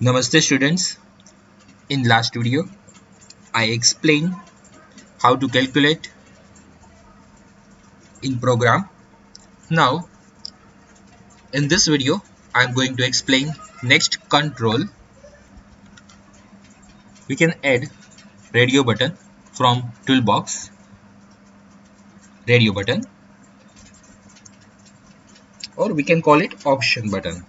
Namaste students. In last video, I explained how to calculate in program. Now, in this video, I am going to explain next control. We can add radio button from toolbox, radio button, or we can call it option button.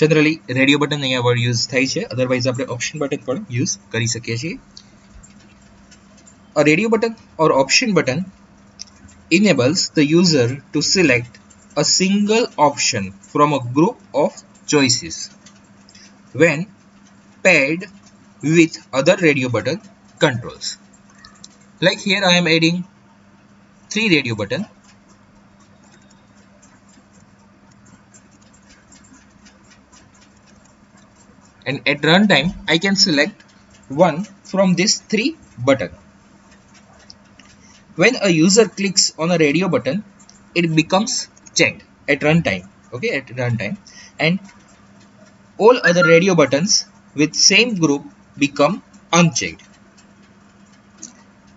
Generally, radio button અહીંયા word use થાય છે, otherwise આપણે option button પણ use કરી શકીએ છીએ. A radio button or option button enables the user to select a single option from a group of choices when paired with other radio button controls. Like here I am adding 3 radio button, and at runtime I can select one from these 3 button. When a user clicks on a radio button, it becomes checked at runtime, okay, at runtime, and all other radio buttons with same group become unchecked.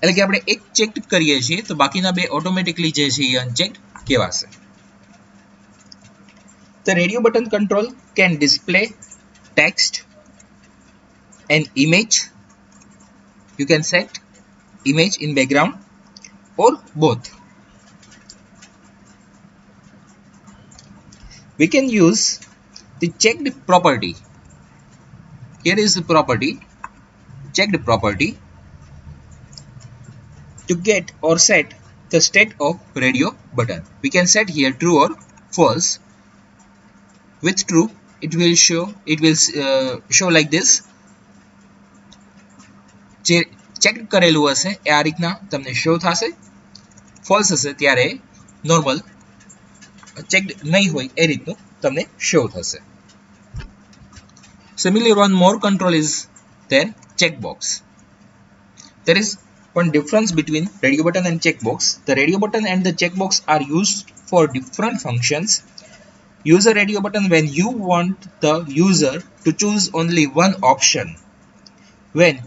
એટલે કે આપણે એક check કરીએ છીએ તો બાકીના બે automatically જે છે એ અનચેક્ડ કહેવાશે. The radio button control can display text and image. You can set image in background or both. We can use the checked property. Here is the property, checked property, to get or set the state of radio button. We can set here true or false. With true, it will show like this. જે check કરેલું હશે એ આ રીતના તમને show થશે. False હશે ત્યારે normal check નહીં હોય એ રીતનું તમને શો થશે. Similarly, one more control is there, checkbox. There is one difference between radio button and checkbox. The radio button and the checkbox are used for different functions. Use a radio button when you want the user to choose only one option. When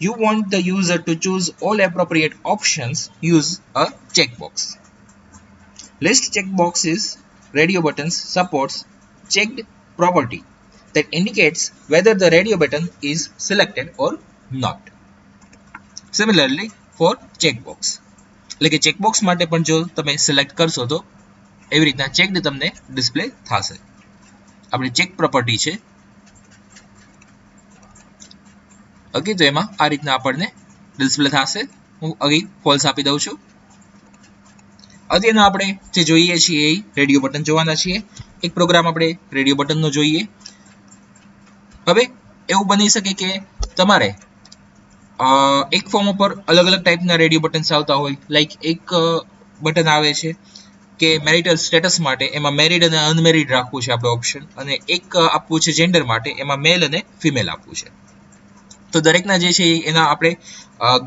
you want the user to choose all appropriate options, use a checkbox. List checkboxes radio buttons supports checked property that indicates whether the radio button is selected or not. Similarly, for checkbox, એટલે કે checkbox માટે પણ જો તમે select કરશો તો એવી રીતના checked તમને display થશે. આપણી check property છે. ઓકે, તો એમાં આ રીતના આપણને ડિસ્પ્લે થશે. હું અહીં ફોલ્સ આપી દઉં છું. અત્યારનો આપણે જે જોઈએ છીએ એ રેડિયો બટન જોવાના છીએ. એક પ્રોગ્રામ આપણે રેડિયો બટનનો જોઈએ. હવે એવું બની શકે કે તમારે એક ફોર્મ ઉપર અલગ અલગ ટાઈપના રેડિયો બટન્સ આવતા હોય. લાઈક એક બટન આવે છે કે મેરિટલ સ્ટેટસ માટે, એમાં મેરિડ અને અનમેરિડ રાખવું છે આપણે ઓપ્શન, અને એક આપવું છે જેન્ડર માટે, એમાં મેલ અને ફિમેલ આપવું છે. તો દરેકના જે છે એના આપણે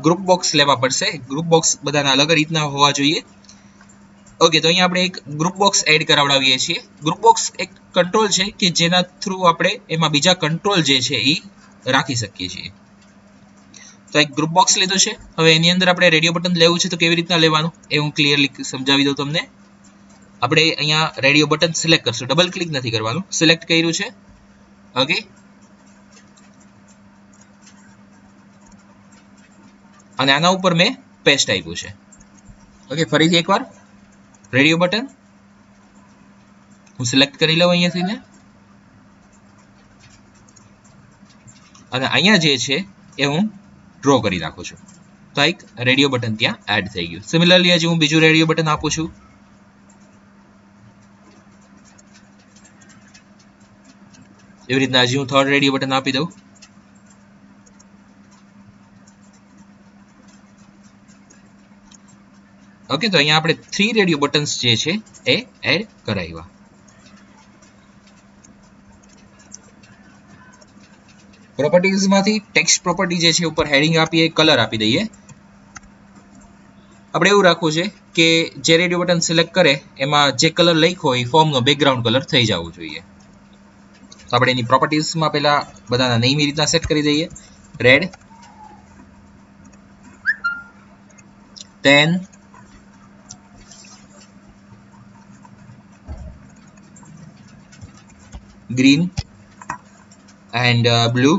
ગ્રુપ બોક્સ લેવા પડશે. ગ્રુપ બોક્સ બધાના અલગ રીતના હોવા જોઈએ. ઓકે, તો અહીંયા આપણે એક ગ્રુપ બોક્સ એડ કરાવડાવીએ છીએ. ગ્રુપ બોક્સ એક કંટ્રોલ છે કે જેના થ્રુ આપણે એમાં બીજા કંટ્રોલ જે છે એ રાખી શકીએ છીએ. તો એક ગ્રુપ બોક્સ લીધું છે. હવે એની અંદર આપણે રેડિયો બટન લેવું છે તો કેવી રીતના લેવાનું એ હું ક્લિયરલી સમજાવી દઉં તમને. આપણે અહીંયા રેડિયો બટન સિલેક્ટ કરશું, ડબલ ક્લિક નથી કરવાનું, સિલેક્ટ કર્યું છે. ઓકે, અને આના ઉપર મેં પેસ્ટ આપ્યું છે. ઓકે, ફરીથી એકવાર રેડિયો બટન હું સિલેક્ટ કરી લઉં અહીંયાથી ને, અને અહીંયા જે છે એ હું ડ્રો કરી નાખું છું. તો એક રેડિયો બટન ત્યાં એડ થઈ ગયું. સિમિલરલી હજી હું બીજું રેડિયો બટન આપું છું. એવી રીતના હજી હું થર્ડ રેડિયો બટન આપી દઉં. ઓકે, તો અહીંયા આપણે 3 રેડિયો બટન્સ જે છે એ એડ કરાવ્યા. પ્રોપર્ટીઝ માંથી ટેક્સ્ટ પ્રોપર્ટી જે છે ઉપર હેડિંગ આપીએ, કલર આપી દઈએ. આપણે એવું રાખવું છે કે જે રેડિયો બટન સિલેક્ટ કરે એમાં જે કલર લખ્યો હોય ફોર્મનો બેકગ્રાઉન્ડ કલર થઈ જવું જોઈએ. તો આપણે એની પ્રોપર્ટીઝમાં પહેલા બધાના નેમ એ રીતના સેટ કરી દઈએ. Red, 10, green and blue.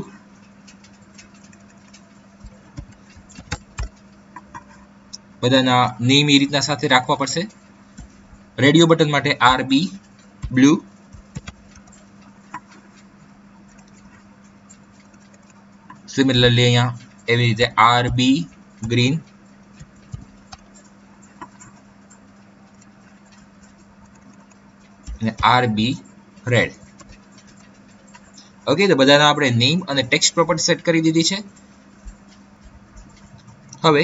બધાના નેમ એ રીતના સાથે રાખવા પડશે. રેડિયો બટન માટે RB બ્લુ, સિમિલરલી અહીંયા એવી રીતે RB ગ્રીન, અને RB રેડ. ઓકે, તો બધાના આપણે નેમ અને ટેક્સ્ટ પ્રોપર્ટી સેટ કરી દીધી છે. હવે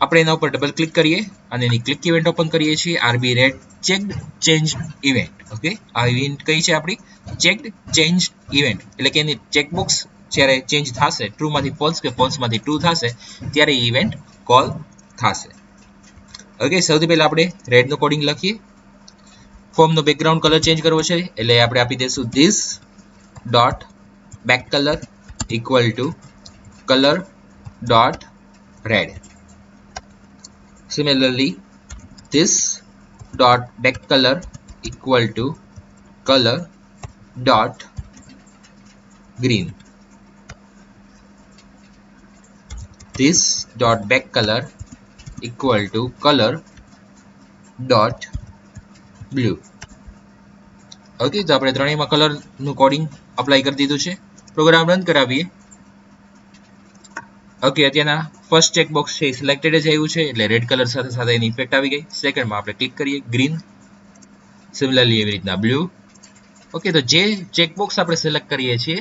આપણે એના ઉપર ડબલ ક્લિક કરીએ અને એની ક્લિક ઇવેન્ટ ઓપન કરીએ છીએ. RB red checked change event. Okay, આ ઇવેન્ટ કઈ છે આપણી? ચેક્ડ ચેન્જ ઇવેન્ટ, એટલે કે એની ચેકબોક્સ જ્યારે ચેન્જ થશે, ટ્રુ માંથી ફોલ્સ કે ફોલ્સ માંથી ટ્રુ થશે, ત્યારે ઇવેન્ટ કોલ થશે. ઓકે, સૌથી પહેલા આપણે રેડનું કોડિંગ લખીએ. ફોર્મનો બેકગ્રાઉન્ડ કલર ચેન્જ કરવો છે, એટલે આપણે આપી દઈશું this dot back colour equal to colour dot red. Similarly, this dot back color equal to color dot green. This dot back color equal to color dot blue. Okay, તો આપણે ત્રણેયમાં કલરનું coding apply કરી દીધું છે. Program run કરાવીએ. Okay, અત્યારના first checkbox છે selected જ આવ્યું છે, એટલે રેડ કલર સાથે સાથે એની ઇફેક્ટ આવી ગઈ. સેકન્ડમાં આપણે ક્લિક કરીએ ગ્રીન, સિમિલરલી એવી રીતના બ્લુ. ઓકે, તો જે ચેકબોક્સ આપણે સિલેક્ટ કરીએ છીએ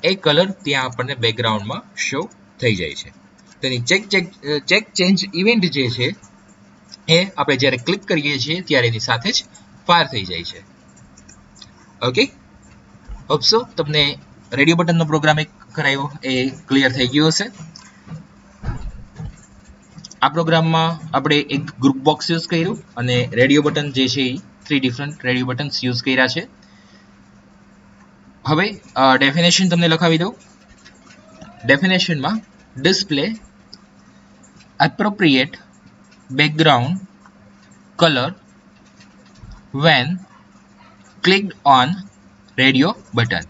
એ કલર ત્યાં આપણને બેકગ્રાઉન્ડમાં શો થઈ જાય છે. તેની ચેક ચેન્જ ઇવેન્ટ જે છે એ આપણે જ્યારે ક્લિક કરીએ છીએ ત્યારે એની સાથે જ ફાયર થઈ જાય છે. ઓકે, હોપસો તમને રેડિયો બટનનો પ્રોગ્રામ એક કરાયો એ ક્લિયર થઈ ગયો હશે. આ પ્રોગ્રામમાં આપણે એક ગ્રુપ બોક્સ યુઝ કર્યું અને રેડિયો બટન જે છે એ 3 ડિફરન્ટ રેડિયો બટન્સ યુઝ કર્યા છે. હવે ડેફિનેશન તમને લખાવી દઉં. ડેફિનેશનમાં display appropriate background color when clicked on radio button.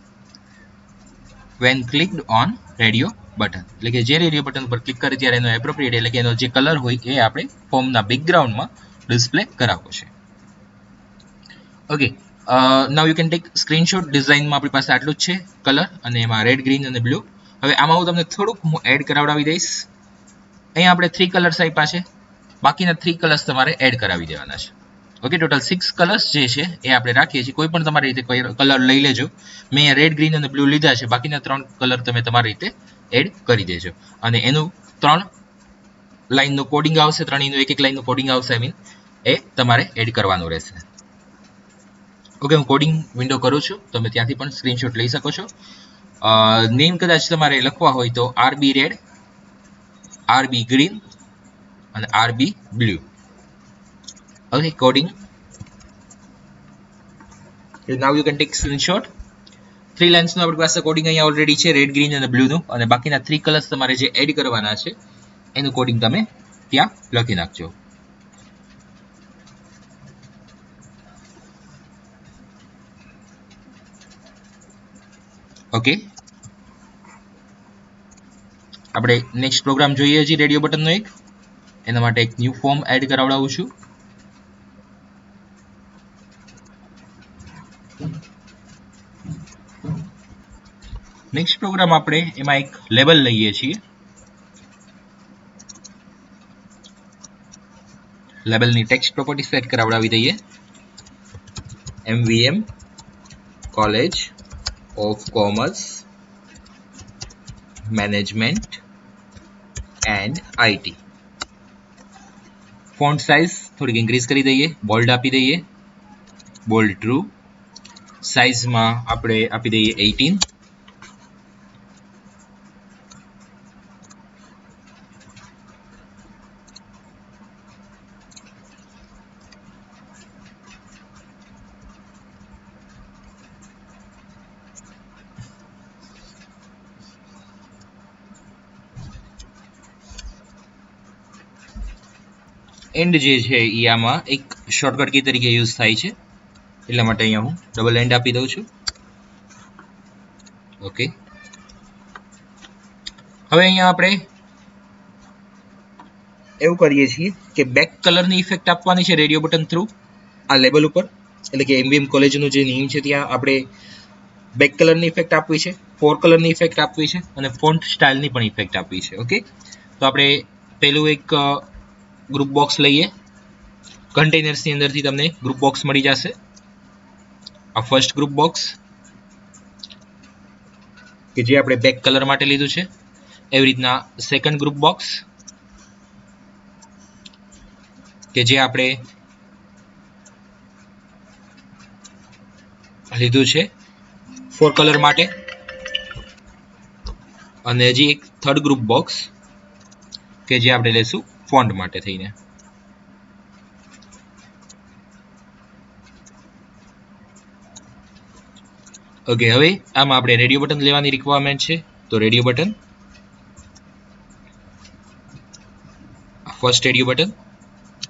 When clicked on radio button, એટલે કે જે રેડિયો બટન પર ક્લિક કરે ત્યારે એનો એપ્રોપ્રિએટ એટલે કે એનો જે કલર હોય એ આપણે ફોર્મના બેકગ્રાઉન્ડમાં ડિસ્પ્લે કરાવવો છે. Okay, now you can take screenshot. ડિઝાઇનમાં આપણી પાસે આટલું જ છે, કલર અને એમાં રેડ, ગ્રીન અને બ્લુ. હવે આમાં હું તમને થોડુંક એડ કરાવડાવી દઈશ. અહીંયા આપણે 3 કલર્સ આપ્યા છે, બાકીના 3 કલર્સ તમારે એડ કરાવી દેવાના છે. ઓકે, ટોટલ 6 કલર્સ જે છે એ આપણે રાખીએ છીએ. કોઈ પણ તમારી રીતે કલર લઈ લેજો. મેં અહીંયા રેડ, ગ્રીન અને બ્લુ લીધા છે, બાકીના 3 કલર તમે તમારી રીતે એડ કરી દેજો. અને એનું 3 લાઇનનું કોડિંગ આવશે, ત્રણેયનું એક લાઇનનું કોડિંગ આવશે, એ તમારે એડ કરવાનું રહેશે. ઓકે, હું કોડિંગ વિન્ડો કરું છું, તમે ત્યાંથી પણ સ્ક્રીનશોટ લઈ શકો છો. નેમ કદાચ તમારે લખવા હોય તો RB red, RB green and RB blue. Okay, coding. Now you can take screenshot. 3 lines નું આપણી પાસે કોડિંગ અહીંયા ઓલરેડી છે, રેડ, ગ્રીન અને બ્લુ નું, અને બાકીના 3 કલર્સ તમારે જે એડ કરવાના છે એનું કોડિંગ તમે ત્યાં લખી નાખજો. ઓકે, આપણે નેક્સ્ટ પ્રોગ્રામ જોઈએ છીએ રેડિયો બટનનો એક. એના માટે એક ન્યૂ ફોર્મ એડ કરાવડાવું છું. નેક્સ્ટ પ્રોગ્રામ આપણે એમાં એક લેબલ લઈએ છીએ. લેબલની ટેક્સ્ટ પ્રોપર્ટી સેટ કરાવડાવી દઈએ. MVM college of commerce management and IT. Font size થોડીક ઇન્ક્રીઝ કરી દઈએ, બોલ્ડ આપી દઈએ, બોલ્ડ ટ્રુ. સાઇઝમાં આપણે આપી દઈએ 18. એન્ડ જે છે એ આમાં એક શોર્ટકટ કી તરીકે યુઝ થાય છે, એટલા માટે અહીંયા હું ડબલ એન્ડ આપી દઉં છું. ઓકે, હવે અહીંયા આપણે એવું કરીએ છીએ કે બેક કલરની ઇફેક્ટ આપવાની છે રેડિયો બટન થ્રુ આ લેબલ ઉપર, એટલે કે એમવીએમ કોલેજનું જે નેમ છે ત્યાં આપણે બેક કલરની ઇફેક્ટ આપવી છે, ફોર કલરની ઇફેક્ટ આપવી છે અને ફોન્ટ સ્ટાઇલની પણ ઇફેક્ટ આપવી છે. ઓકે, તો આપણે પેલું એક ગ્રુપ બોક્સ લઈએ. કન્ટેનર્સની અંદરથી તમને ગ્રુપ બોક્સ મળી જશે. આ ફર્સ્ટ ગ્રુપ બોક્સ કે જે આપણે બેક કલર માટે લીધું છે. એવી રીતના સેકન્ડ ગ્રુપ બોક્સ કે જે આપણે લીધું છે ફોર કલર માટે, અને હજી એક થર્ડ ગ્રુપ બોક્સ કે જે આપણે લેશું ફોન્ટ માટે થઈને. ઓકે, હવે આમાં આપણે રેડિયો બટન લેવાની રિક્વાયરમેન્ટ છે, તો radio button, first radio button,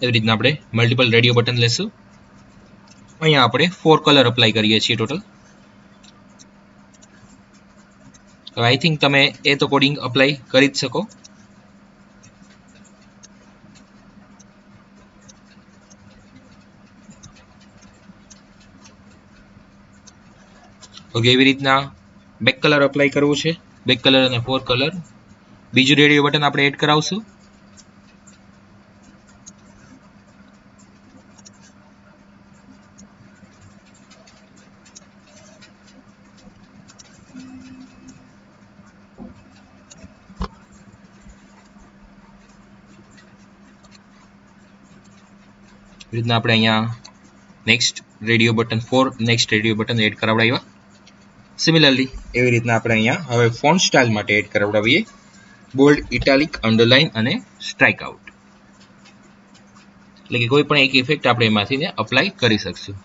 એવી રીતના આપણે મલ્ટિપલ રેડિયો બટન લેશું. અહીંયા આપણે 4 કલર અપ્લાય કરીએ છીએ ટોટલ. આઈ થિંક તમે એ તો કોડિંગ અપ્લાય કરી જ શકો. ઓકે, એવી રીતના બેક કલર અપ્લાય કરવું છે, બેક કલર અને 4 કલર. બીજું રેડિયો બટન આપણે એડ કરાવશું. રીતના આપણે અહીંયા next radio button 4 next radio button add કરાવડાવ્યા. સિમિલરલી એવી રીતના આપણે અહીંયા હવે ફોન્ટ સ્ટાઇલ માટે એડ કરાવડાવીએ બોલ્ડ, ઇટાલિક, અંડરલાઇન અને સ્ટ્રાઇક આઉટ. એટલે કે કોઈ પણ એક ઇફેક્ટ આપણે એમાંથી અપ્લાય કરી શકશું.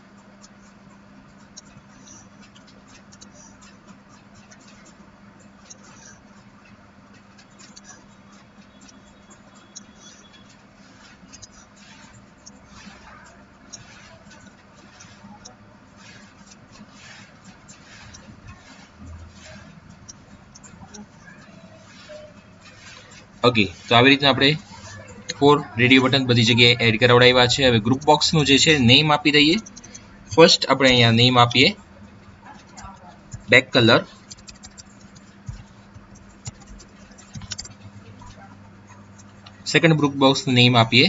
ઓકે, તો આવી રીતના આપણે 4 રેડિયો બટન બધી જગ્યાએ એડ કરાવડાવ્યા છે. હવે ગ્રુપ બોક્સનું જે છે નેમ આપી દઈએ. ફર્સ્ટ આપણે અહીંયા નેમ આપીએ બેક કલર. સેકન્ડ ગ્રુપ બોક્સનું નેમ આપીએ,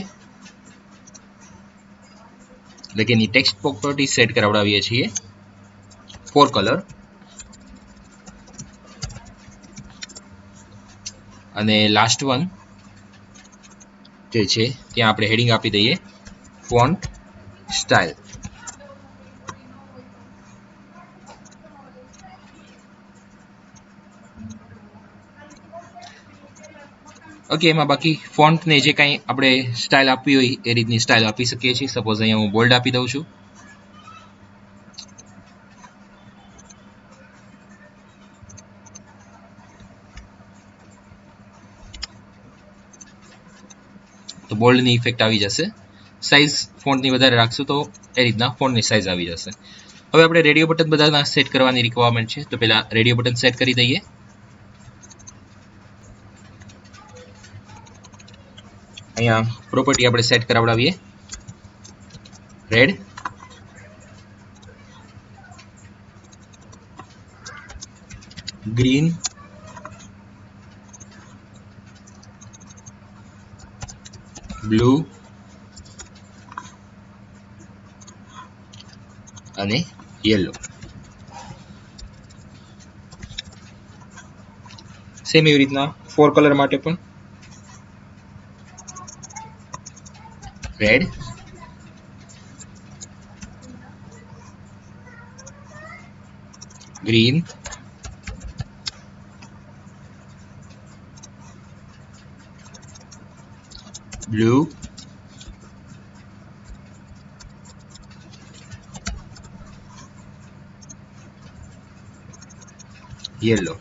એટલે કે એની ટેક્સ્ટ પ્રોપર્ટી સેટ કરાવડાવીએ છીએ 4 કલર. અને લાસ્ટ વન જે છે ત્યાં આપણે હેડિંગ આપી દઈએ ફોન્ટ સ્ટાઇલ. ઓકે, એમાં બાકી ફોન્ટને જે કાંઈ આપણે સ્ટાઇલ આપવી હોય એ રીતની સ્ટાઇલ આપી શકીએ છીએ. સપોઝ અહીંયા હું બોલ્ડ આપી દઉં છું. તો બોલ્ડની ઇફેક્ટ આવી જશે. સાઇઝ ફોન્ટની વધારે રાખશું તો એ રીતના ફોન્ટની સાઇઝ આવી જશે. હવે આપણે રેડિયો બટન બધાના સેટ કરવાની રિક્વાયરમેન્ટ છે, તો પહેલા રેડિયો બટન સેટ કરી દઈએ. અહીંયા પ્રોપર્ટી આપણે સેટ કરાવડાવીએ રેડ, ગ્રીન, બ્લુ અને યેલો. સેમ એવી રીતના 4 કલર માટે પણ red, green, blue, yellow.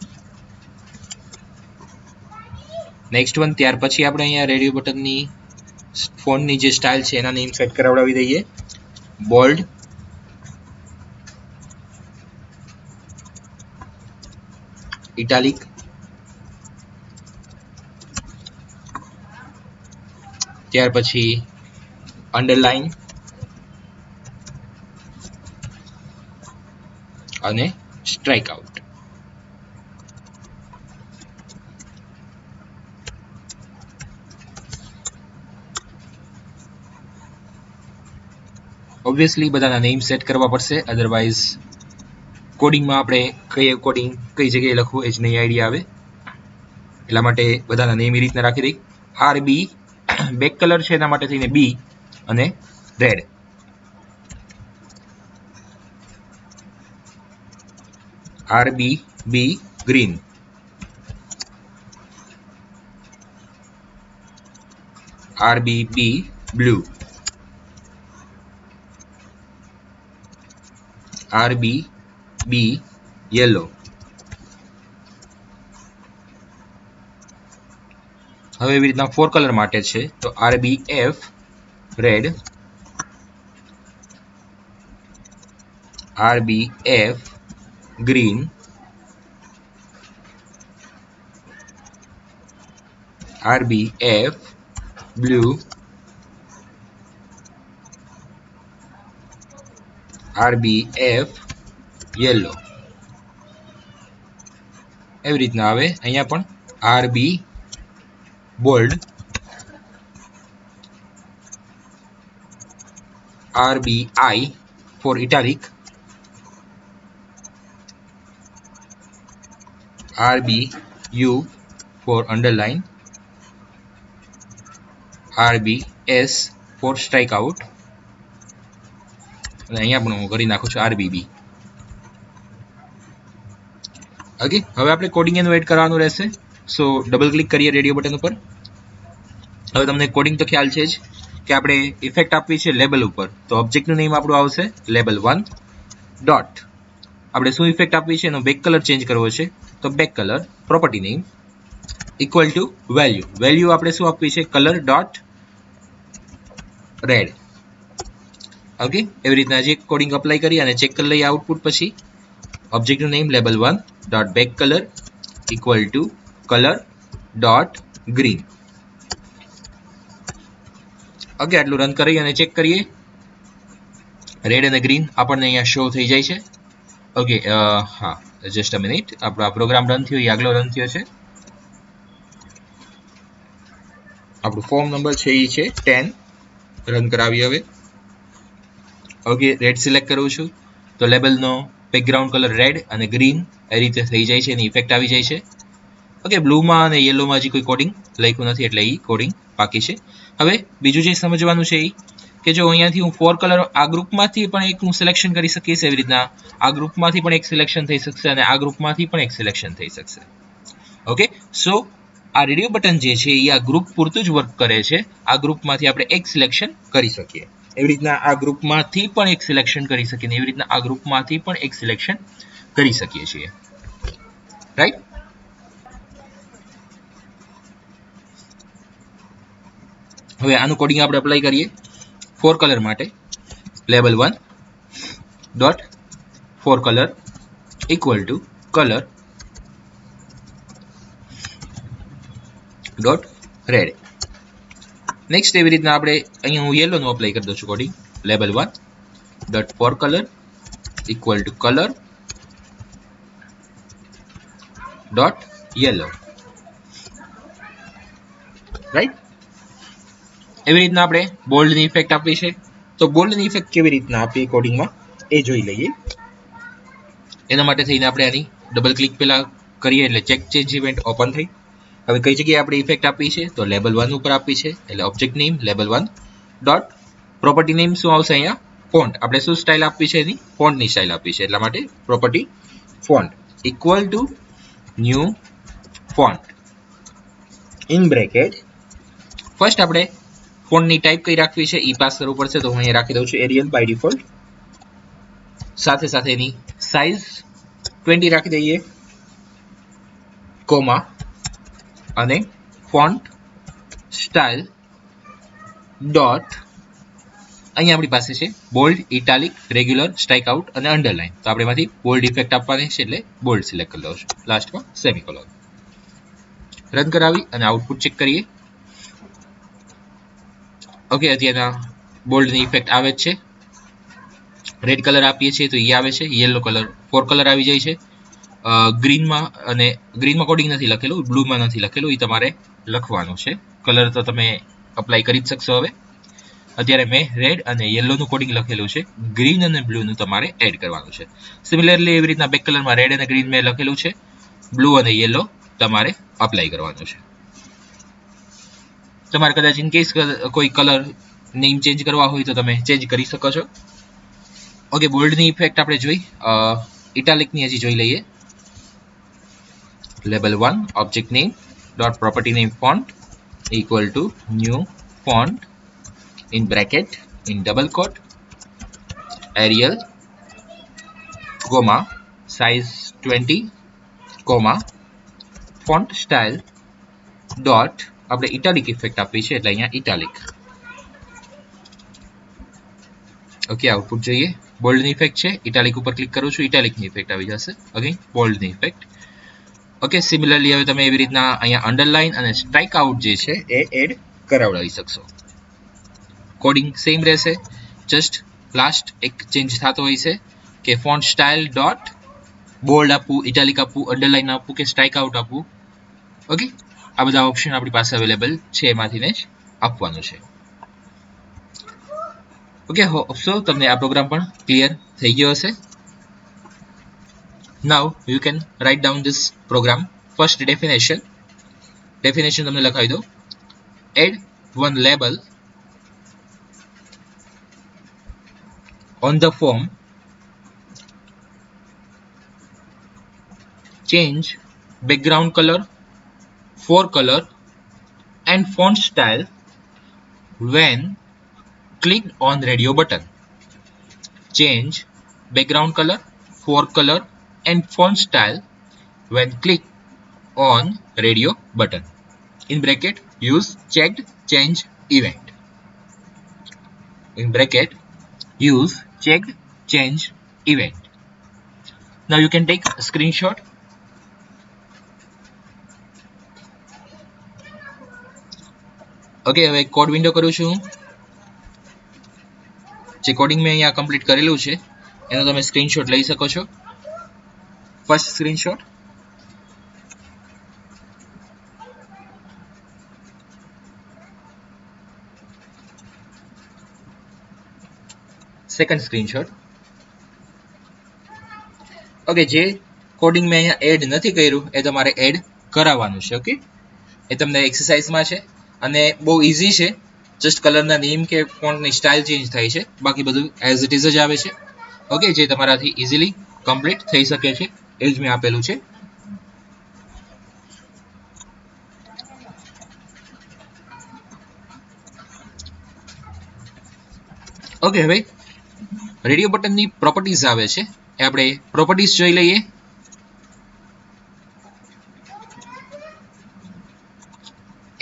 Next one ત્યાર પછી આપણે અહીંયા રેડિયો બટનની ફોન્ટની જે સ્ટાઇલ છે એના નેમ સેટ કરાવડાવી દઈએ. બોલ્ડ, ઇટાલિક, ત્યાર પછી અંડરલાઇન અને સ્ટ્રાઇક આઉટ. ઓબ્વિયસલી બધાના નેમ સેટ કરવા પડશે, અધરવાઇઝ કોડિંગમાં આપણે કોડિંગ કઈ જગ્યાએ લખવું એ જ નહીં આઈડિયા આવે. એટલા માટે બધાના નેમ એ રીતના રાખી દઈ. RB બેક કલર છે એના માટે થઈને B અને red. RB B green, RB B blue, RB B yellow. હવે એવી રીતના 4 કલર માટે છે તો RB F red, RB F green, RB F blue, RB F yellow. એવી રીતના આવે અહીંયા પણ RB bold, RB I for italic, RB U for underline, RB S for strike out અને અહીંયા પણ હું કરી નાખું છું RBB. ઓકે, હવે આપણે કોડિંગ એનું એડ કરવાનું રહેશે. સો ડબલ ક્લિક કરીએ રેડિયો બટન ઉપર. હવે તમને કોડિંગ તો ખ્યાલ છે જ કે આપણે ઇફેક્ટ આપવી છે લેબલ ઉપર, તો ઓબ્જેક્ટનું નેમ આપણું આવશે label1 ડોટ. આપણે શું ઇફેક્ટ આપવી છે એનો બેક કલર ચેન્જ કરવો છે તો back colour property name equal to value. Value આપણે શું આપવી છે કલર ડોટ રેડ. ઓકે, એવી રીતના જે કોડિંગ અપ્લાય કરી અને ચેક કરી લઈએ આઉટપુટ. પછી ઓબ્જેક્ટનું name label1 dot back colour equal to colour dot green. Okay, આટલું રન કરી અને ચેક કરીએ. રેડ અને ગ્રીન આપણને અહીંયા શો થઈ જાય છે. ઓકે, હા, જસ્ટ અ મિનિટ. આપણો આ પ્રોગ્રામ રન થયો, એ આગલો રન થયો છે. આપણું ફોર્મ નંબર છે એ છે 10. રન કરાવીએ હવે. ઓકે, રેડ સિલેક્ટ કરું છું તો લેબલનો બેકગ્રાઉન્ડ કલર રેડ અને ગ્રીન એ રીતે થઈ જાય છે, એની ઇફેક્ટ આવી જાય છે. ઓકે, બ્લુમાં અને યલોમાં હજી કોઈ કોડિંગ લખ્યું નથી એટલે એ કોડિંગ બાકી છે. હવે બીજું જે સમજવાનું છે એ કે જો અહીંયાથી હું 4 કલર આ ગ્રુપમાંથી પણ એક હું સિલેક્શન કરી શકીશ. એવી રીતના આ ગ્રુપમાંથી પણ એક સિલેક્શન થઈ શકશે અને આ ગ્રુપમાંથી પણ એક સિલેક્શન થઈ શકશે. ઓકે, સો આ રેડિયો બટન જે છે એ આ ગ્રુપ પૂરતું જ વર્ક કરે છે. આ ગ્રુપમાંથી આપણે એક સિલેક્શન કરી શકીએ. એવી રીતના આ ગ્રુપમાંથી પણ એક સિલેક્શન કરી શકીએ, એવી રીતના આ ગ્રુપમાંથી પણ એક સિલેક્શન કરી શકીએ છીએ. રાઈટ? હવે આનું કોડિંગ આપણે અપ્લાય કરીએ. 4 કલર માટે label1 dot 4 colour equal to colour dot red. Next એવી રીતના આપણે અહીંયા હું યલો નું અપ્લાય કરી દઉં છું coding label1 dot 4 colour equal to colour dot yellow. Right? એવી રીતના આપણે બોલ્ડની ઇફેક્ટ આપવી છે. તો બોલ્ડની ઇફેક્ટ કેવી રીતના આપી કોડિંગમાં એ જોઈ લઈએ. એના માટે થઈને આપણે આની ડબલ ક્લિક પહેલા કરીએ એટલે ચેક ચેન્જ ઇવેન્ટ ઓપન થઈ. હવે કઈ જગ્યાએ આપણે ઇફેક્ટ આપી છે તો label1 ઉપર આપી છે એટલે object name label1 dot property name શું આવશે અહીંયા ફોન્ટ. આપણે શું સ્ટાઇલ આપી છે એની ફોન્ટની સ્ટાઇલ આપી છે એટલા માટે property font equal to new font in bracket. First આપણે ફોન્ટની ટાઈપ કઈ રાખવી છે એ પાસ કરવું પડશે તો હું અહીંયા રાખી દઉં છું એરિયલ બાય ડિફોલ્ટ. સાથે સાથે એની સાઇઝ 20 રાખી દઈએ, કોમા અને ફોન્ટ સ્ટાઇલ ડોટ અહીંયા આપણી પાસે છે bold, italic, regular, strike out અને અંડરલાઇન. તો આપણે એમાંથી બોલ્ડ ઇફેક્ટ આપવાની છે એટલે બોલ્ડ સિલેક્ટ કરી લઉં છું. લાસ્ટમાં સેમિકોલોન. રન કરાવી અને આઉટપુટ ચેક કરીએ. ઓકે, અત્યારના બોલ્ડની ઇફેક્ટ આવે જ છે. રેડ કલર આપીએ છીએ તો એ આવે છે, યલો કલર 4 કલર આવી જાય છે. ગ્રીનમાં અને ગ્રીનમાં કોડિંગ નથી લખેલું, બ્લુમાં નથી લખેલું, એ તમારે લખવાનું છે. કલર તો તમે અપ્લાય કરી જ શકશો. હવે અત્યારે મેં રેડ અને યલોનું કોડિંગ લખેલું છે, ગ્રીન અને બ્લુનું તમારે એડ કરવાનું છે. સિમિલરલી એવી રીતના બેક કલરમાં રેડ અને ગ્રીન મેં લખેલું છે, બ્લુ અને યલો તમારે અપ્લાય કરવાનું છે. તમારે કદાચ ઇન કેસ કોઈ કલર નેમ ચેન્જ કરવા હોય તો તમે ચેન્જ કરી શકો છો. ઓકે, બોલ્ડની ઇફેક્ટ આપણે જોઈ. ઇટાલિકની હજી જોઈ લઈએ. Label 1 object name dot property name font equal to new font in bracket in double quote Arial comma size 20 comma font style dot આપણે ઇટાલિક ઇફેક્ટ આપી છે એટલે અહીંયા ઇટાલિક. ઓકે, આઉટપુટ જોઈએ. બોલ્ડની ઇફેક્ટ છે, ઇટાલિક ઉપર ક્લિક કરું છું, ઇટાલિકની ઇફેક્ટ આવી જશે. અગેન બોલ્ડની ઇફેક્ટ. ઓકે, સિમિલરલી હવે તમે એવી રીતના અહીંયા અંડરલાઇન અને સ્ટ્રાઇક આઉટ જે છે એ એડ કરાવડાવી શકશો. કોડિંગ સેમ રહેશે, જસ્ટ લાસ્ટ એક ચેન્જ થતો હોય છે કે ફોન્ટ સ્ટાઇલ ડોટ બોલ્ડ આપવું, ઇટાલિક આપવું, અંડરલાઇન આપવું કે સ્ટ્રાઇક આઉટ આપવું. ઓકે, આ બધા ઓપ્શન આપણી પાસે અવેલેબલ છે, એમાંથીને જ આપવાનું છે. ઓકે, હોપસો તમને આ પ્રોગ્રામ પણ ક્લિયર થઈ ગયો હશે. Now you can write down this program. First definition તમને લખાવી દો. Add one label on the form. Change background color, fore color and font style when clicked on radio button. Change background color, fore color and font style when click on radio button. In bracket use checked change event. In bracket use checked change event. Now you can take a screenshot. Okay, હવે code window કરું છું. જે coding મેં અહીંયા complete કરેલું છે એનો તમે સ્ક્રીનશોટ લઈ શકો છો. First screenshot, second screenshot. Okay, જે કોડિંગ મેં અહીંયા એડ નથી કર્યું એ તમારે એડ કરાવવાનું છે. ઓકે, એ તમને એક્સરસાઇઝમાં છે અને બહુ ઇઝી છે. જસ્ટ કલરના નેમ કે ફોન્ટની સ્ટાઇલ ચેન્જ થાય છે, બાકી બધું એઝ ઇટ ઇઝ જ આવે છે. ઓકે, જે તમારાથી ઇઝીલી કમ્પ્લીટ થઈ શકે છે એ જ મેં આપેલું છે. ઓકે, હવે રેડિયો બટનની પ્રોપર્ટીઝ આવે છે એ આપણે પ્રોપર્ટીઝ જોઈ લઈએ.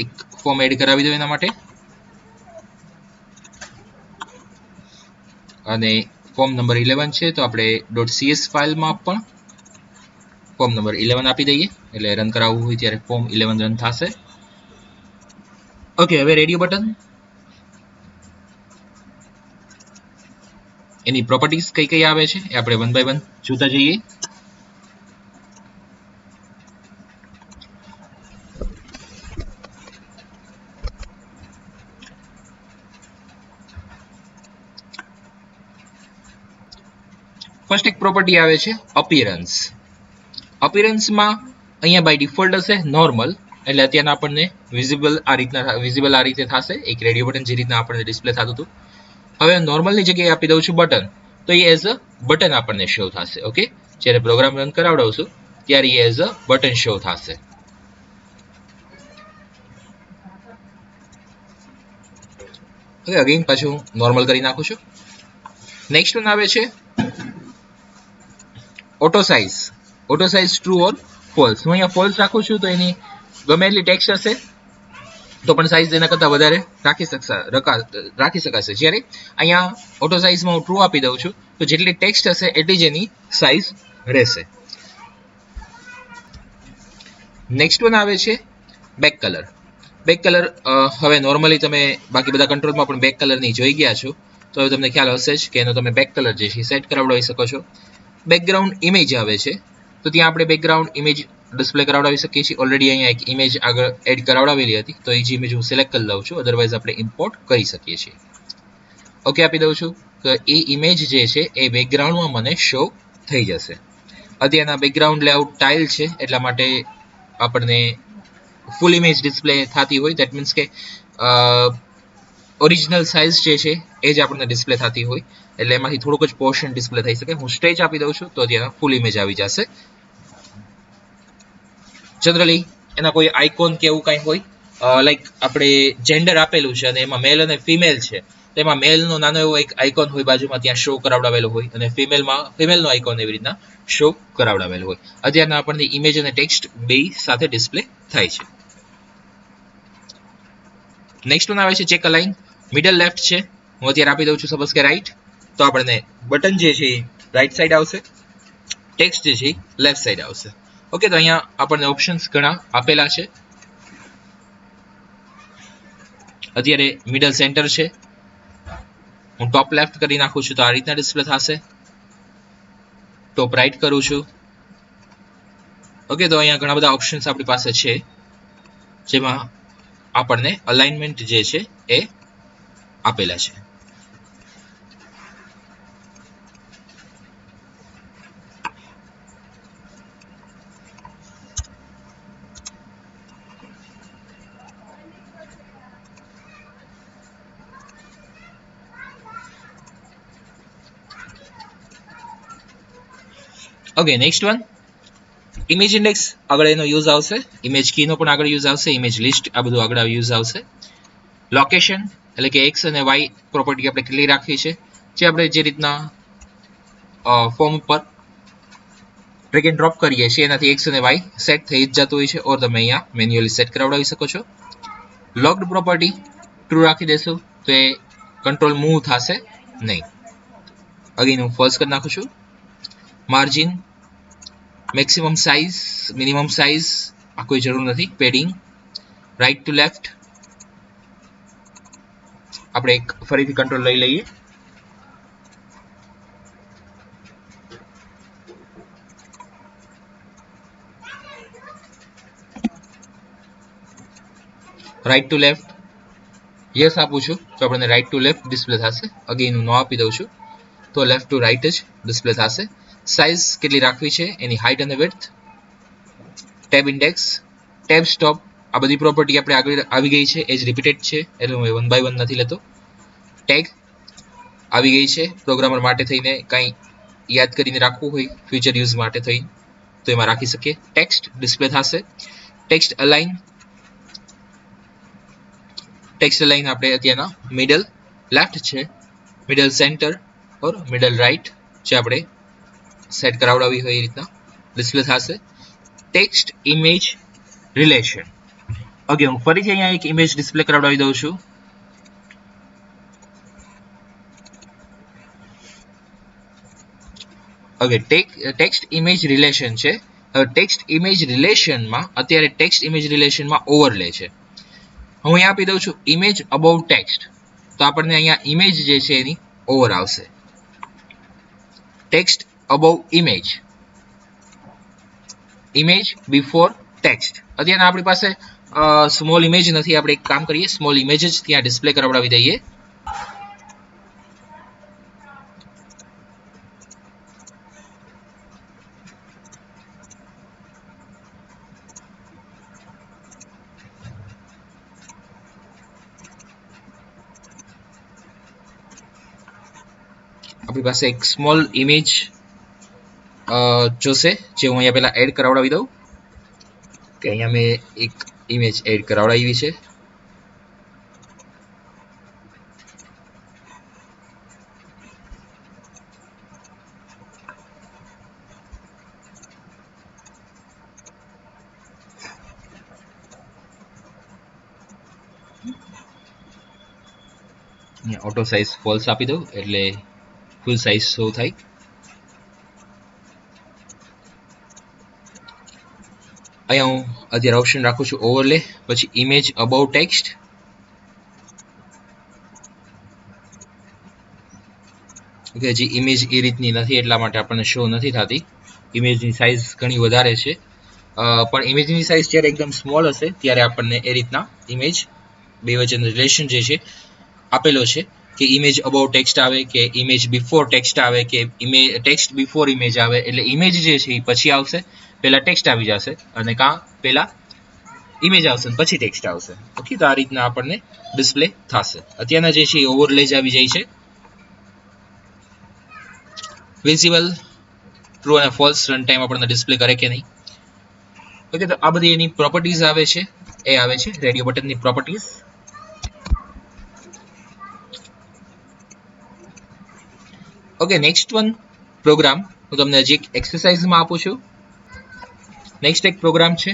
એક ફોર્મ એડ કરાવી દો એના માટે, અને ફોર્મ નંબર 11 છે તો આપણે .cs ફાઇલમાં પણ ફોર્મ નંબર 11 આપી દઈએ, એટલે રન કરાવવું હોય ત્યારે ફોર્મ 11 રન થશે. ઓકે, હવે રેડિયો બટન એની પ્રોપર્ટીઝ કઈ કઈ આવે છે એ આપણે વન બાય વન જોતા જઈએ. ફર્સ્ટ એક પ્રોપર્ટી આવે છે અપિયરન્સ. અપિયરન્સમાં અહીંયા બાય ડિફોલ્ટ હશે નોર્મલ, એટલે અત્યારના આપણને વિઝિબલ આ રીતે થશે, એક રેડિયો બટન જે રીતના આપણને ડિસ્પ્લે થતું હતું. હવે નોર્મલની જગ્યાએ આપી દઉં છું બટન, તો એ એઝ અ બટન આપણને શો થશે. ઓકે, જ્યારે પ્રોગ્રામ રન કરાવડાવશું ત્યારે એ એઝ અ બટન શો થશે. ઓકે, અગેન પાછું નોર્મલ કરી નાખું છું. નેક્સ્ટ વન આવે છે auto size. Auto size true or false. હું અહીંયા ફોલ્સ રાખું છું તો એની ગમે એટલી ટેક્સ્ટ હશે તો પણ સાઇઝ એના કરતાં વધારે રાખી શકાશે. જ્યારે અહીંયા ઓટો સાઇઝમાં હું ટ્રુ આપી દઉં છું તો જેટલી ટેક્સ્ટ હશે એટલી જ એની સાઇઝ રહેશે. નેક્સ્ટ વન આવે છે બેક કલર. બેક કલર હવે નોર્મલી તમે બાકી બધા કંટ્રોલમાં પણ બેક કલરની જોઈ ગયા છો, તો હવે તમને ખ્યાલ હશે જ કે એનો તમે બેક કલર જે છે સેટ કરાવડાવી શકો છો. બેકગ્રાઉન્ડ ઇમેજ આવે છે તો ત્યાં આપણે બેકગ્રાઉન્ડ ઇમેજ ડિસ્પ્લે કરાવડાવી શકીએ છીએ. ઓલરેડી અહીંયા એક ઇમેજ આગળ એડ કરાવડાવેલી હતી તો એ જ ઇમેજ હું સિલેક્ટ કરી લઉં છું, અધરવાઇઝ આપણે ઇમ્પોર્ટ કરી શકીએ છીએ. ઓકે આપી દઉં છું કે એ ઇમેજ જે છે એ બેકગ્રાઉન્ડમાં મને શો થઈ જશે. અત્યારના બેકગ્રાઉન્ડ લેઆઉટ ટાઇલ છે એટલા માટે આપણને ફૂલ ઇમેજ ડિસ્પ્લે થતી હોય, દેટ મીન્સ કે ઓરિજિનલ સાઇઝ જે છે એ જ આપણને ડિસ્પ્લે થતી હોય, એટલે એમાંથી થોડુંક જ પોર્શન ડિસ્પ્લે થઈ શકે. હું સ્ટ્રેચ આપી દઉં છું તો ત્યાં ફૂલ ઇમેજ આવી જશે. જનરલી એના કોઈ આઇકોન કે એવું કંઈ હોય, લાઈક આપણે જેન્ડર આપેલું છે અને એમાં મેલ અને ફિમેલ છે, તો એમાં મેલનો નાનો એવો એક આઇકોન હોય બાજુમાં, ત્યાં શો કરાવડાવેલો હોય, અને ફિમેલનો આઇકોન એવી રીતના શો કરાવડાવેલો હોય. અત્યારના આપણને ઇમેજ અને ટેક્સ્ટ બે સાથે ડિસ્પ્લે થાય છે. નેક્સ્ટ વન આવે છે ચેક અલાઇન. મિડલ લેફ્ટ છે, હું અત્યારે આપી દઉં છું સપોઝ કે રાઈટ, તો આપણને બટન જે છે એ રાઈટ સાઈડ આવશે, ટેક્સ્ટ જે છે એ લેફ્ટ સાઈડ આવશે. ઓકે, તો અહીંયા આપણને ઓપ્શન્સ ઘણા આપેલા છે. અત્યારે મિડલ સેન્ટર છે, હું ટોપ લેફ્ટ કરી નાખું છું તો આ રીતના ડિસ્પ્લે થશે. ટોપ રાઈટ કરું છું. ઓકે, તો અહીંયા ઘણા બધા ઓપ્શન્સ આપણી પાસે છે જેમાં આપણને અલાઇનમેન્ટ જે છે એ આપેલા છે. Okay, next one image index. આગળ એનો યુઝ આવશે, ઇમેજ કીનો પણ આગળ યુઝ આવશે, ઇમેજ લિસ્ટ આ બધું આગળ યુઝ આવશે. લોકેશન એટલે કે એક્સ અને વાય પ્રોપર્ટી આપણે કેટલી રાખવી છે, જે આપણે જે રીતના ફોર્મ ઉપર ડ્રેગ એન્ડ ડ્રોપ કરીએ છીએ એનાથી એક્સ અને વાય સેટ થઈ જ જતું હોય છે, ઓર તમે અહીંયા મેન્યુઅલી સેટ કરાવડાવી શકો છો. લોગ્ડ પ્રોપર્ટી ટ્રુ રાખી દેશું તો એ કંટ્રોલ મૂવ થશે નહીં. અગેન હું ફોલ્સ કરી નાખું છું. Margin, maximum size, minimum size આ કોઈ જરૂર નથી. પેડિંગ, રાઈટ ટુ લેફ્ટ આપણે એક ફરીથી કંટ્રોલ લઈ લઈએ. રાઈટ ટુ લેફ્ટ યસ આપું છું તો આપણને રાઈટ ટુ લેફ્ટ ડિસ્પ્લે થશે. અગેન હું નો આપી દઉં છું તો લેફ્ટ ટુ રાઈટ જ ડિસ્પ્લે થશે. સાઇઝ કેટલી રાખવી છે, એની હાઇટ અને width. Tab index, tab stop આ બધી પ્રોપર્ટી આપણે આગળ આવી ગઈ છે, એ જ રિપીટેડ છે એટલે હું વન બાય વન નથી લેતો. ટેગ આવી ગઈ છે, પ્રોગ્રામર માટે થઈને કંઈ યાદ કરીને રાખવું હોય ફ્યુચર યુઝ માટે થઈ તો એમાં રાખી શકીએ. ટેક્સ્ટ ડિસ્પ્લે થશે. ટેક્સ્ટ અલાઇન, ટેક્સ્ટ અલાઇન આપણે અત્યારના મિડલ લેફ્ટ છે, મિડલ સેન્ટર ઓર મિડલ રાઈટ જે આપણે સેટ કરાવડાવી હોય એ રીતના ડિસ્પ્લે થશે. Text image relation. ઓકે, હું ફરીથી અહીંયા એક ઇમેજ ડિસ્પ્લે કરાવડાવી દઉં છું. ઓકે, ટેક્સ્ટ ઇમેજ રિલેશન છે. ટેક્સ્ટ ઇમેજ રિલેશનમાં અત્યારે ટેક્સ્ટ ઇમેજ રિલેશનમાં ઓવરલે છે. હું અહીંયા આપી દઉં છું ઇમેજ અબોવ ટેક્સ્ટ, તો આપણને અહીંયા ઇમેજ જે છે એની ઓવર આવશે. Text above image, image before text. અત્યારે આપણી પાસે સ્મોલ ઇમેજ નથી, આપણે એક કામ કરીએ સ્મોલ ઇમેજ જ ત્યાં ડિસ્પ્લે કરાવડાવી દઈએ. આપણી પાસે એક સ્મોલ ઇમેજ જોશે જે હું અહીંયા પહેલા એડ કરાવડાવી દઉં કે અહીંયા મેં એક ઇમેજ એડ કરાવડાવી છે. ઓટો સાઇઝ ફોલ્સ આપી દઉં એટલે ફૂલ સાઇઝ શો થાય. અહીંયા હું અત્યારે ઓપ્શન રાખું છું ઓવરલે, પછી ઇમેજ અબાઉ ટેક્સ્ટ. ઓકે, હજી ઇમેજ એ રીતની નથી એટલા માટે આપણને શો નથી થતી. ઇમેજની સાઇઝ ઘણી વધારે છે, પણ ઇમેજની સાઇઝ જ્યારે એકદમ સ્મોલ હશે ત્યારે આપણને એ રીતના ઇમેજ બે વચ્ચેનો રિલેશન જે છે આપેલો છે કે ઇમેજ અબાઉ ટેક્સ્ટ આવે કે ઇમેજ બિફોર ટેક્સ્ટ આવે કે ટેક્સ્ટ બિફોર ઇમેજ આવે. એટલે ઇમેજ જે છે એ પછી આવશે, પહેલા ટેક્સ્ટ આવી જશે, અને પહેલા ઇમેજ આવશે પછી ટેક્સ્ટ આવશે. ઓકે, તો આ રીતના આપણને ડિસ્પ્લે થશે. અત્યારના જે છે એ ઓવરલે જ આવી જાય છે. વિઝિબલ, ટ્રુ અને ફોલ્સ રન ટાઈમ આપણને ડિસ્પ્લે કરે કે નહીં. ઓકે, તો આ બધી એની પ્રોપર્ટીઝ આવે છે, એ આવે છે રેડિયો બટનની properties. Okay, next one program હું તમને હજી એક એક્સરસાઇઝમાં આપું છું. નેક્સ્ટ એક પ્રોગ્રામ છે,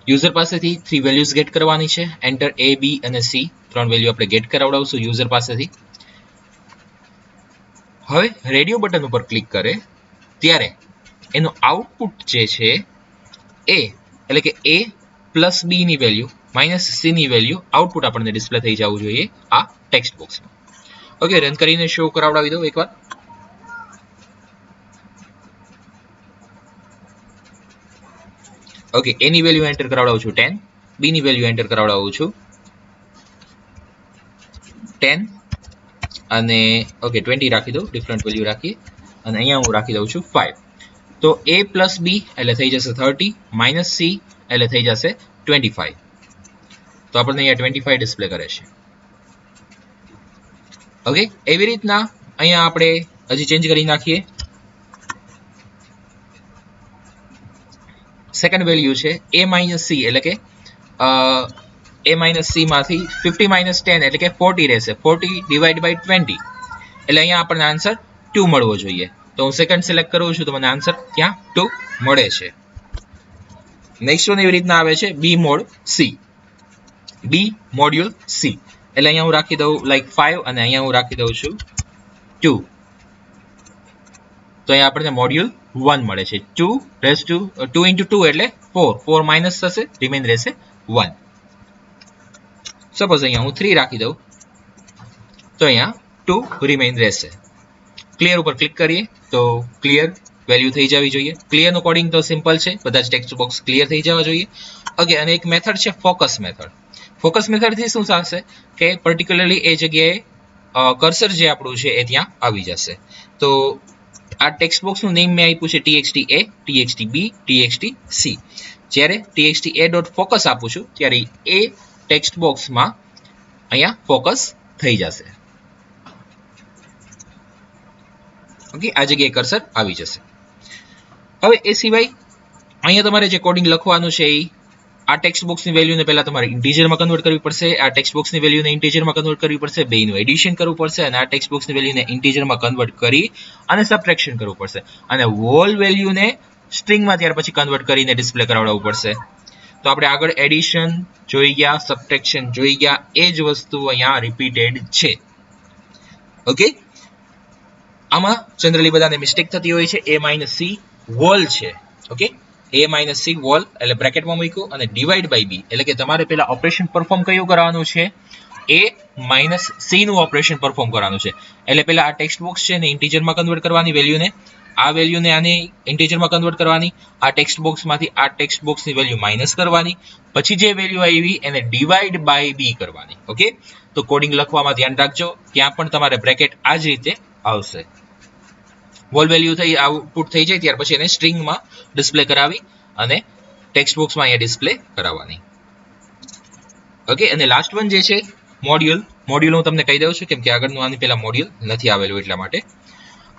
યુઝર પાસેથી 3 વેલ્યુઝ ગેટ કરવાની છે. એન્ટર A, B અને C 3 વેલ્યુ આપણે ગેટ કરાવડાવશું યુઝર પાસેથી. હવે રેડિયો બટન ઉપર ક્લિક કરે ત્યારે એનું આઉટપુટ જે છે એ, એટલે કે A પ્લસ B ની વેલ્યુ માઇનસ C ની વેલ્યુ આઉટપુટ આપણને ડિસ્પ્લે થઈ જવું જોઈએ આ ટેક્સ્ટ બોક્સમાં. ઓકે, રન કરીને શો કરાવડાવી દઉં એકવાર. ઓકે, A ની વેલ્યુ એન્ટર કરાવડાવું છું 10, B ની વેલ્યુ એન્ટર કરાવડાવું છું 10 અને ઓકે 20 રાખી દઉં, ડિફરન્ટ વેલ્યુ રાખી, અને અહીંયા હું રાખી દઉં છું 5. તો A પ્લસ B એટલે થઈ જશે 30, માઇનસ C એટલે થઈ જશે 25. તો આપણને અહીંયા 25 ડિસ્પ્લે કરે છે. ઓકે, એવી રીતના અહીંયા આપણે હજી ચેન્જ કરી નાખીએ. સેકન્ડ વેલ્યુ છે A માઇનસ C, એટલે કે A માઇનસ C માંથી 50 માઇનસ 10 એટલે કે 40 રહેશે. 40 ડિવાઈડ બાય 20 એટલે અહીંયા આપણને આન્સર 2 મળવો જોઈએ. તો હું સેકન્ડ સિલેક્ટ કરું છું તો મને આન્સર ત્યાં 2 મળે છે. નેક્સ્ટ વન એવી રીતના આવે છે B mode C, B module C, એટલે અહીંયા હું રાખી દઉં લાઈક 5 અને અહીંયા હું રાખી દઉં છું 2. તો અહીંયા આપણને મોડ્યુલ 1 મળે છે. 2 into 2 એટલે 4 માઇનસ થશે, રિમેન રહેશે 1. સપોઝ અહીંયા હું 3 રાખી દઉં તો અહીંયા 2 રિમેન રહેશે. ક્લિયર ઉપર ક્લિક કરીએ તો ક્લિયર વેલ્યુ થઈ જવી જોઈએ. ક્લિયરનું કોડિંગ તો સિમ્પલ છે, બધા જ ટેક્સ્ટ બોક્સ ક્લિયર થઈ જવા જોઈએ. ઓકે, અને એક મેથડ છે ફોકસ મેથડ. ફોકસ મેથડથી શું થશે કે પર્ટિક્યુલરલી એ જગ્યાએ કર્સર જે આપણું છે એ ત્યાં આવી જશે. તો આ ટેક્સ્ટ બોક્સનું નેમ મેં આપ્યું છે txt A, txt B, txt C. જ્યારે txt A ડોટ ફોકસ આપું છું ત્યારે એ ટેક્સ્ટ બોક્સમાં અહીંયા ફોકસ થઈ જશે. ઓકે, આ જગ્યાએ કર્સર આવી જશે. હવે એ સિવાય અહીંયા તમારે જે કોડિંગ લખવાનું છે એ આ ટેક્સ્ટ બોક્સની વેલ્યુને પહેલા તમારે ઇન્ટીજરમાં કન્વર્ટ કરવી પડશે, આ ટેક્સ્ટ બોક્સની વેલ્યુને ઇન્ટીજરમાં કન્વર્ટ કરવી પડશે, બેયનું એડિશન કરવું પડશે, અને આ ટેક્સ્ટ બોક્સની વેલ્યુને ઇન્ટીજરમાં કન્વર્ટ કરી અને સબટ્રેક્શન કરવું પડશે, અને વોલ વેલ્યુને સ્ટ્રિંગમાં ત્યાર પછી કન્વર્ટ કરીને ડિસ્પ્લે કરાવડાવવું પડશે. તો આપણે આગળ એડિશન જોઈ ગયા, સબટ્રેક્શન જોઈ ગયા, એ જ વસ્તુ અહીંયા રિપીટેડ છે. ઓકે, આમાં જનરલી બધાને મિસ્ટેક થતી હોય છે. A માઇનસ C વોલ છે. Okay, A minus C wall એટલે બ્રેકેટમાં મૂક્યું અને ડિવાઈડ બાય B, એટલે કે તમારે પેલા ઓપરેશન પરફોર્મ કયું કરવાનું છે, A માઇનસ C નું ઓપરેશન પરફોર્મ કરવાનું છે. એટલે પેલા આ ટેક્સ્ટ બોક્સ છે ને ઇન્ટીજરમાં કન્વર્ટ કરવાની વેલ્યુને, આ વેલ્યુને આને ઇન્ટીજરમાં કન્વર્ટ કરવાની, આ ટેક્સ્ટ બોક્સમાંથી આ ટેક્સ્ટ બોક્સની વેલ્યુ માઇનસ કરવાની, પછી જે વેલ્યુ આવી એને ડિવાઈડ બાય B કરવાની. ઓકે, તો કોડિંગ લખવામાં ધ્યાન રાખજો, ત્યાં પણ તમારે બ્રેકેટ આ જ રીતે આવશે. વોલ વેલ્યુ થઈ આઉટપુટ થઈ જાય ત્યાર પછી એને સ્ટ્રિંગમાં ડિસ્પ્લે કરાવી અને ટેક્સ્ટ બોક્સમાં અહીંયા ડિસ્પ્લે કરાવવાની. ઓકે, અને લાસ્ટ વન જે છે મોડ્યુલ હું તમને કહી દઉં છું કેમ કે આગળનું આની પહેલા મોડ્યુલ નથી આવેલું એટલા માટે.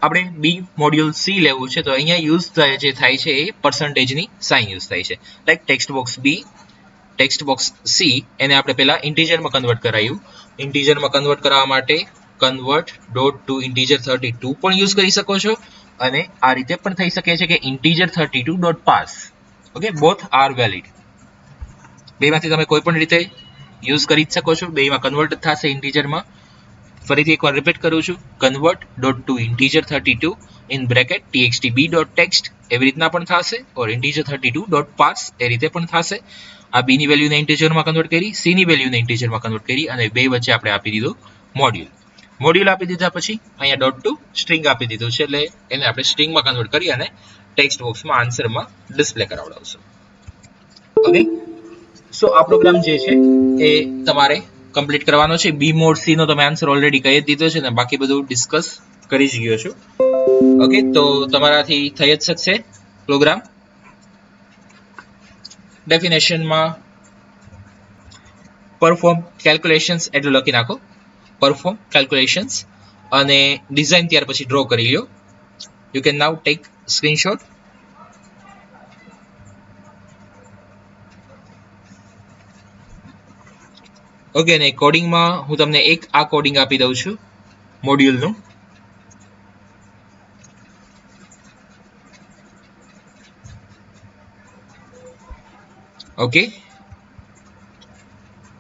આપણે B મોડ્યુલ C લેવું છે તો અહીંયા યુઝ જે થાય છે એ પર્સન્ટેજની સાઇન યુઝ થાય છે. Like text box B, text box C એને આપણે પહેલા ઇન્ટીજરમાં કન્વર્ટ કરાયું. ઇન્ટીજરમાં કન્વર્ટ કરવા માટે કન્વર્ટ ડોટ ટુ ઇન્ટીજર 32 પણ યુઝ કરી શકો છો, અને આ રીતે પણ થઈ શકે છે કે integer 32 dot pass. Okay, both are valid. બેમાંથી તમે કોઈ પણ રીતે યુઝ કરી જ શકો છો, બેમાં કન્વર્ટ થશે ઇન્ટીજરમાં. ફરીથી એકવાર રિપીટ કરું છું, convert dot to integer 32 in bracket txtb dot text એવી રીતના પણ થશે, ઓર ઇન્ટીજર 32 ડોટ પાર્સ એ રીતે પણ થશે. આ બી ની વેલ્યુને ઇન્ટીજરમાં કન્વર્ટ કરી, સી ની વેલ્યુને ઇન્ટીજરમાં કન્વર્ટ કરી અને બે વચ્ચે આપણે આપી દીધું મોડ્યુલ. મોડ્યુલ આપી દીધા પછી અહીંયા ડોટ ટુ સ્ટ્રિંગ આપી દીધું છે, એટલે એને આપણે સ્ટ્રિંગમાં કન્વર્ટ કરી અને ટેક્સ્ટ બોક્સમાં આન્સરમાં ડિસ્પ્લે કરાવડાવશું. ઓકે, સો આ પ્રોગ્રામ જે છે એ તમારે કમ્પ્લીટ કરવાનો છે. બી મોડ સી નો તમે આન્સર ઓલરેડી કહી જ દીધો છે ને બાકી બધું ડિસ્કસ કરી જ ગયો છું. ઓકે, તો તમારાથી થઈ જ શકશે પ્રોગ્રામ. ડેફિનેશનમાં પરફોર્મ કેલ્ક્યુલેશન્સ એટલું લખી નાખો, પરફોર્મ કેલ્ક્યુલેશન્સ, અને ડિઝાઇન ત્યાર પછી ડ્રો કરી લો. You can now take screenshot. Okay, અને કોડિંગમાં હું તમને એક આ કોડિંગ આપી દઉં છું મોડ્યુલનું. ઓકે,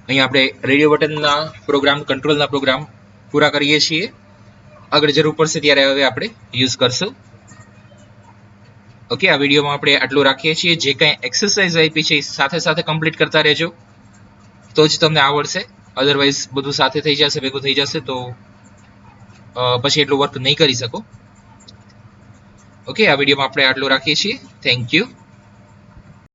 અહીંયા આપણે રેડિયો બટનના પ્રોગ્રામ, કંટ્રોલના પ્રોગ્રામ પૂરા કરીએ છીએ. આગળ જરૂર પડશે ત્યારે હવે આપણે યુઝ કરશું. ઓકે, આ વિડીયોમાં આપણે આટલું રાખીએ છીએ. જે કંઈ એક્સરસાઇઝ આપી છે એ સાથે સાથે કમ્પ્લીટ કરતા રહેજો, તો જ તમને આવડશે. અધરવાઇઝ બધું સાથે થઈ જશે, ભેગું થઈ જશે તો પછી એટલું વર્ક નહીં કરી શકો. ઓકે, આ વિડીયોમાં આપણે આટલું રાખીએ છીએ. Thank you.